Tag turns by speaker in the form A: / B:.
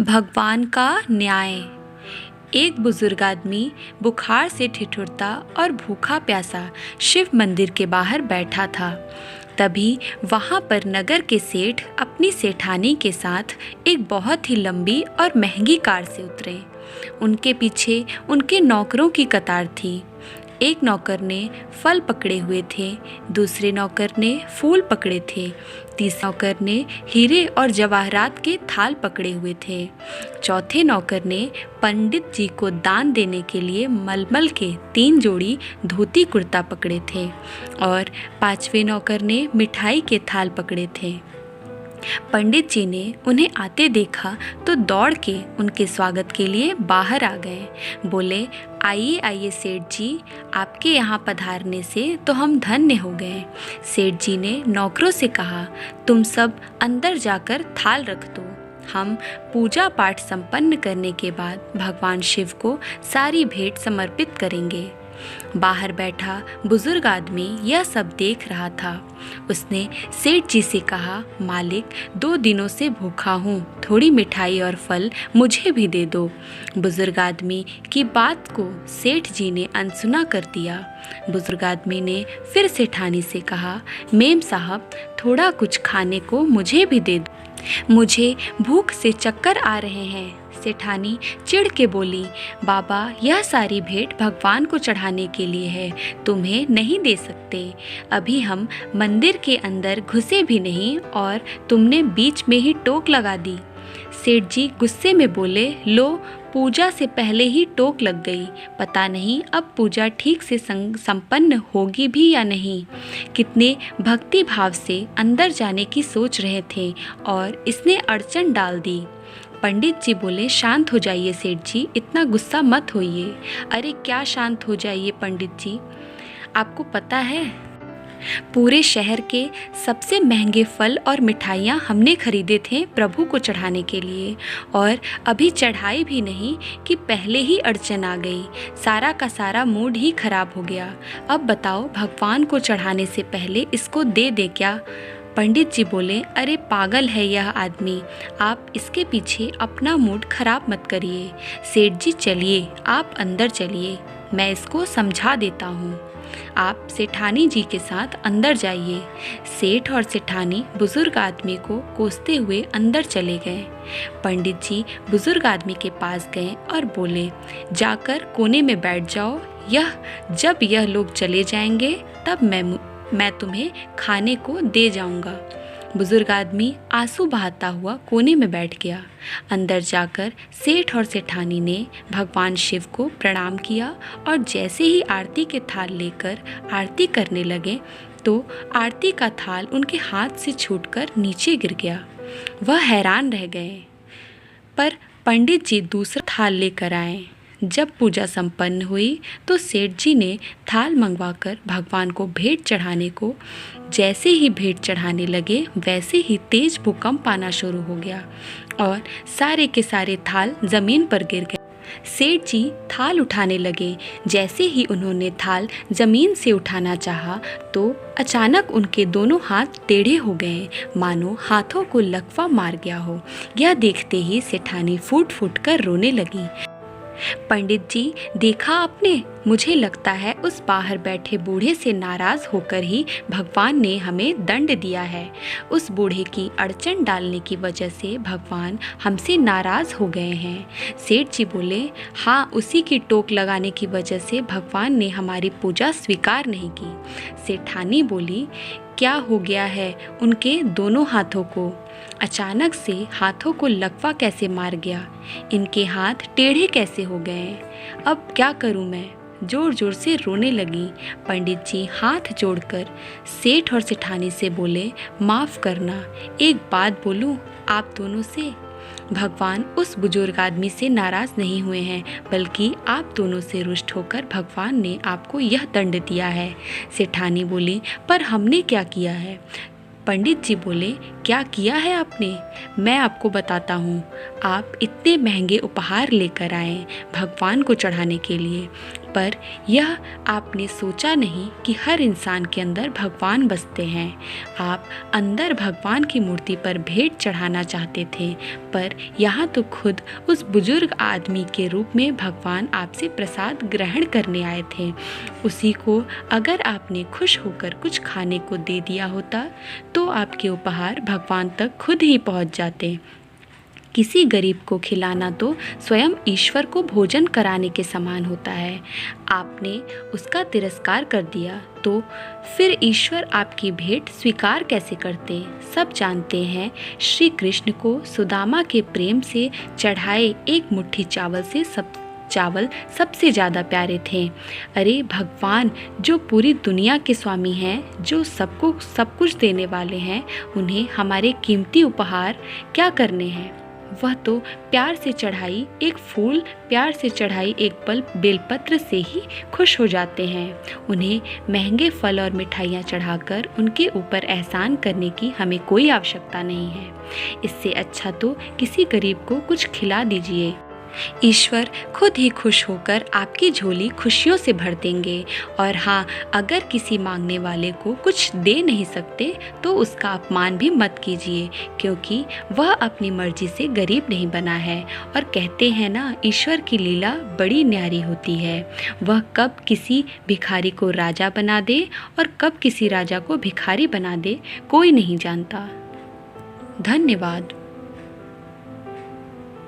A: भगवान का न्याय। एक बुजुर्ग आदमी बुखार से ठिठुरता और भूखा प्यासा शिव मंदिर के बाहर बैठा था। तभी वहाँ पर नगर के सेठ अपनी सेठानी के साथ एक बहुत ही लंबी और महंगी कार से उतरे। उनके पीछे उनके नौकरों की कतार थी। एक नौकर ने फल पकड़े हुए थे, दूसरे नौकर ने फूल पकड़े थे, तीसरे नौकर ने हीरे और जवाहरात के थाल पकड़े हुए थे, चौथे नौकर ने पंडित जी को दान देने के लिए मलमल के 3 जोड़ी धोती कुर्ता पकड़े थे और पांचवें नौकर ने मिठाई के थाल पकड़े थे। पंडित जी ने उन्हें आते देखा तो दौड़ के उनके स्वागत के लिए बाहर आ गए। बोले, आइए आइए सेठ जी, आपके यहाँ पधारने से तो हम धन्य हो गए। सेठ जी ने नौकरों से कहा, तुम सब अंदर जाकर थाल रख दो। हम पूजा पाठ संपन्न करने के बाद भगवान शिव को सारी भेंट समर्पित करेंगे। बाहर बैठा बुजुर्ग आदमी यह सब देख रहा था। उसने सेठ जी से कहा, मालिक, 2 दिनों से भूखा हूँ, थोड़ी मिठाई और फल मुझे भी दे दो। बुजुर्ग आदमी की बात को सेठ जी ने अनसुना कर दिया। बुजुर्ग आदमी ने फिर सेठानी से कहा, मेम साहब, थोड़ा कुछ खाने को मुझे भी दे दो, मुझे भूख से चक्कर आ रहे हैं। सेठानी चिढ़ के बोली, बाबा, यह सारी भेंट भगवान को चढ़ाने के लिए है, तुम्हें नहीं दे सकते। अभी हम मंदिर के अंदर घुसे भी नहीं और तुमने बीच में ही टोक लगा दी। सेठ जी गुस्से में बोले, लो, पूजा से पहले ही टोक लग गई, पता नहीं अब पूजा ठीक से संपन्न होगी भी या नहीं। कितने भक्ति भाव से अंदर जाने की सोच रहे थे और इसने अड़चन डाल दी। पंडित जी बोले, शांत हो जाइए सेठ जी, इतना गुस्सा मत होइए। अरे क्या शांत हो जाइए पंडित जी, आपको पता है पूरे शहर के सबसे महंगे फल और मिठाइयाँ हमने खरीदे थे प्रभु को चढ़ाने के लिए, और अभी चढ़ाई भी नहीं कि पहले ही अड़चन आ गई। सारा का सारा मूड ही खराब हो गया। अब बताओ, भगवान को चढ़ाने से पहले इसको दे दे क्या? पंडित जी बोले, अरे पागल है यह आदमी, आप इसके पीछे अपना मूड खराब मत करिए। सेठ जी चलिए, आप अंदर चलिए, मैं इसको समझा देता हूँ। आप सेठानी जी के साथ अंदर जाइए। सेठ और सेठानी बुजुर्ग आदमी को कोसते हुए अंदर चले गए। पंडित जी बुजुर्ग आदमी के पास गए और बोले, जाकर कोने में बैठ जाओ, जब यह लोग चले जाएंगे तब मैं तुम्हें खाने को दे जाऊंगा। बुजुर्ग आदमी आंसू बहाता हुआ कोने में बैठ गया। अंदर जाकर सेठ और सेठानी ने भगवान शिव को प्रणाम किया और जैसे ही आरती के थाल लेकर आरती करने लगे तो आरती का थाल उनके हाथ से छूटकर नीचे गिर गया। वह हैरान रह गए, पर पंडित जी दूसरा थाल लेकर आए। जब पूजा संपन्न हुई तो सेठ जी ने थाल मंगवाकर भगवान को भेंट चढ़ाने को जैसे ही भेंट चढ़ाने लगे वैसे ही तेज भूकंप आना शुरू हो गया और सारे के सारे थाल जमीन पर गिर गए। सेठ जी थाल उठाने लगे। जैसे ही उन्होंने थाल जमीन से उठाना चाहा तो अचानक उनके दोनों हाथ टेढ़े हो गए, मानो हाथों को लकवा मार गया हो। यह देखते ही सेठानी फूट फूट कर रोने लगी। पंडित जी, देखा आपने, मुझे लगता है उस बाहर बैठे बूढ़े से नाराज होकर ही भगवान ने हमें दंड दिया है। उस बूढ़े की अड़चन डालने की वजह से भगवान हमसे नाराज हो गए हैं। सेठ जी बोले, हाँ, उसी की टोक लगाने की वजह से भगवान ने हमारी पूजा स्वीकार नहीं की। सेठानी बोली, क्या हो गया है उनके दोनों हाथों को? अचानक से हाथों को लकवा कैसे मार गया? इनके हाथ टेढ़े कैसे हो गए? अब क्या करूं मैं? जोर जोर से रोने लगी। पंडित जी हाथ जोड़कर सेठ और सेठानी से बोले, माफ़ करना, एक बात बोलूं आप दोनों से? भगवान उस बुजुर्ग आदमी से नाराज़ नहीं हुए हैं, बल्कि आप दोनों से रुष्ट होकर भगवान ने आपको यह दंड दिया है। सेठानी बोली, पर हमने क्या किया है? पंडित जी बोले, क्या किया है आपने? मैं आपको बताता हूँ। आप इतने महंगे उपहार लेकर आए भगवान को चढ़ाने के लिए, पर यह आपने सोचा नहीं कि हर इंसान के अंदर भगवान बसते हैं। आप अंदर भगवान की मूर्ति पर भेंट चढ़ाना चाहते थे, पर यहाँ तो खुद उस बुजुर्ग आदमी के रूप में भगवान आपसे प्रसाद ग्रहण करने आए थे। उसी को अगर आपने खुश होकर कुछ खाने को दे दिया होता तो आपके उपहार भगवान तक खुद ही पहुँच जाते। किसी गरीब को खिलाना तो स्वयं ईश्वर को भोजन कराने के समान होता है। आपने उसका तिरस्कार कर दिया तो फिर ईश्वर आपकी भेंट स्वीकार कैसे करते? सब जानते हैं श्री कृष्ण को सुदामा के प्रेम से चढ़ाए एक मुट्ठी चावल सबसे ज़्यादा प्यारे थे। अरे भगवान जो पूरी दुनिया के स्वामी हैं, जो सबको सब कुछ देने वाले हैं, उन्हें हमारे कीमती उपहार क्या करने हैं? वह तो प्यार से चढ़ाई एक फूल, प्यार से चढ़ाई एक बेलपत्र से ही खुश हो जाते हैं। उन्हें महंगे फल और मिठाइयाँ चढ़ाकर उनके ऊपर एहसान करने की हमें कोई आवश्यकता नहीं है। इससे अच्छा तो किसी गरीब को कुछ खिला दीजिए। ईश्वर खुद ही खुश होकर आपकी झोली खुशियों से भर देंगे। और हाँ, अगर किसी मांगने वाले को कुछ दे नहीं सकते तो उसका अपमान भी मत कीजिए, क्योंकि वह अपनी मर्जी से गरीब नहीं बना है। और कहते हैं ना, ईश्वर की लीला बड़ी न्यारी होती है। वह कब किसी भिखारी को राजा बना दे और कब किसी राजा को भिखारी बना दे, कोई नहीं जानता। धन्यवाद।